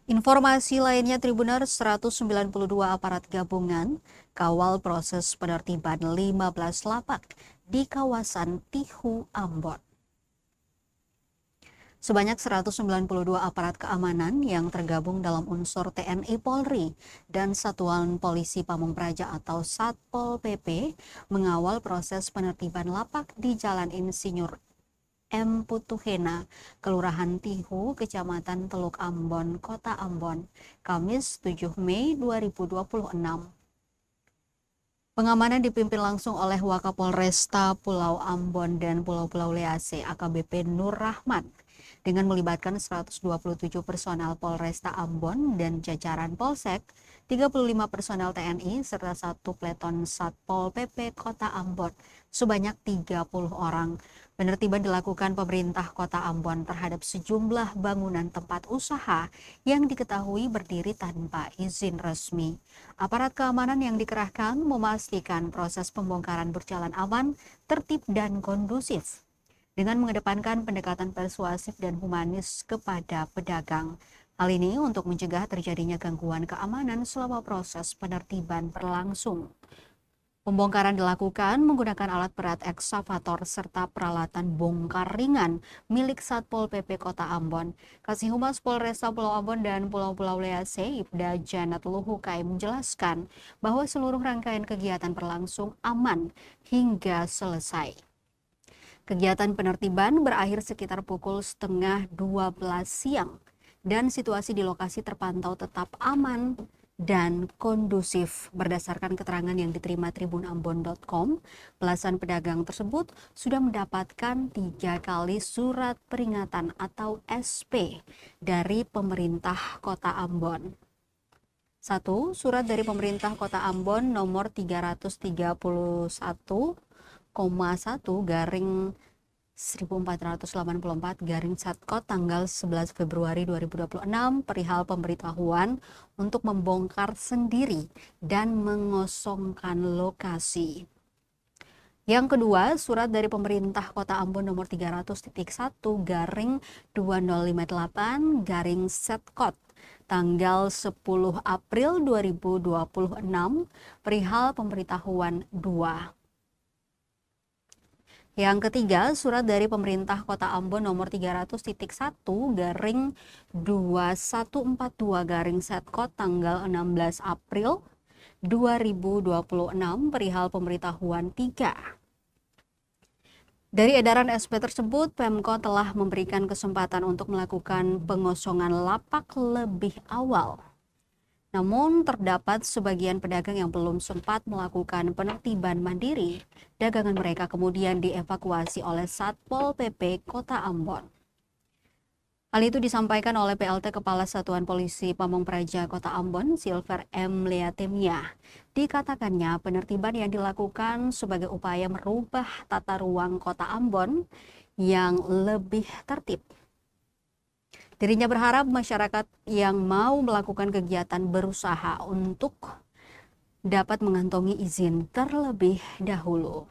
Informasi lainnya, Tribuners, 192 aparat gabungan kawal proses penertiban 15 lapak di kawasan Tihu, Ambon. Sebanyak 192 aparat keamanan yang tergabung dalam unsur TNI Polri dan Satuan Polisi Pamung Praja atau Satpol PP mengawal proses penertiban lapak di Jalan Insinyur M. Putuhena, Kelurahan Tihu, Kecamatan Teluk Ambon, Kota Ambon, Kamis 7 Mei 2026. Pengamanan dipimpin langsung oleh Wakapolresta Pulau Ambon dan Pulau-Pulau Lease AKBP Nur Rahman dengan melibatkan 127 personel Polresta Ambon dan jajaran Polsek, 35 personel TNI serta 1 peleton Satpol PP Kota Ambon sebanyak 30 orang. Penertiban dilakukan pemerintah Kota Ambon terhadap sejumlah bangunan tempat usaha yang diketahui berdiri tanpa izin resmi. Aparat keamanan yang dikerahkan memastikan proses pembongkaran berjalan aman, tertib, dan kondusif dengan mengedepankan pendekatan persuasif dan humanis kepada pedagang. Hal ini untuk mencegah terjadinya gangguan keamanan selama proses penertiban berlangsung. Pembongkaran dilakukan menggunakan alat berat ekskavator serta peralatan bongkar ringan milik Satpol PP Kota Ambon. Kasih Humas Polresta Pulau Ambon dan Pulau-Pulau Lease, Ibda Janet Luhukai, menjelaskan bahwa seluruh rangkaian kegiatan berlangsung aman hingga selesai. Kegiatan penertiban berakhir sekitar pukul setengah 12 siang dan situasi di lokasi terpantau tetap aman dan kondusif. Berdasarkan keterangan yang diterima tribunambon.com, belasan pedagang tersebut sudah mendapatkan 3 kali surat peringatan atau SP dari pemerintah Kota Ambon. 1. Surat dari pemerintah Kota Ambon nomor 331,1/1484 Satkot tanggal 11 Februari 2026 perihal pemberitahuan untuk membongkar sendiri dan mengosongkan lokasi. Yang kedua, surat dari pemerintah Kota Ambon nomor 300.1/2058 tanggal 10 April 2026 perihal pemberitahuan 2. Yang ketiga, surat dari pemerintah Kota Ambon nomor 300.1/2142 Satkot tanggal 16 April 2026 perihal pemberitahuan 3. Dari edaran SP tersebut, Pemkot telah memberikan kesempatan untuk melakukan pengosongan lapak lebih awal. Namun, terdapat sebagian pedagang yang belum sempat melakukan penertiban mandiri. Dagangan mereka kemudian dievakuasi oleh Satpol PP Kota Ambon. Hal itu disampaikan oleh PLT Kepala Satuan Polisi Pamung Praja Kota Ambon, Silver M. Leatemia. Dikatakannya penertiban yang dilakukan sebagai upaya merubah tata ruang Kota Ambon yang lebih tertib. Dirinya berharap masyarakat yang mau melakukan kegiatan berusaha untuk dapat mengantongi izin terlebih dahulu.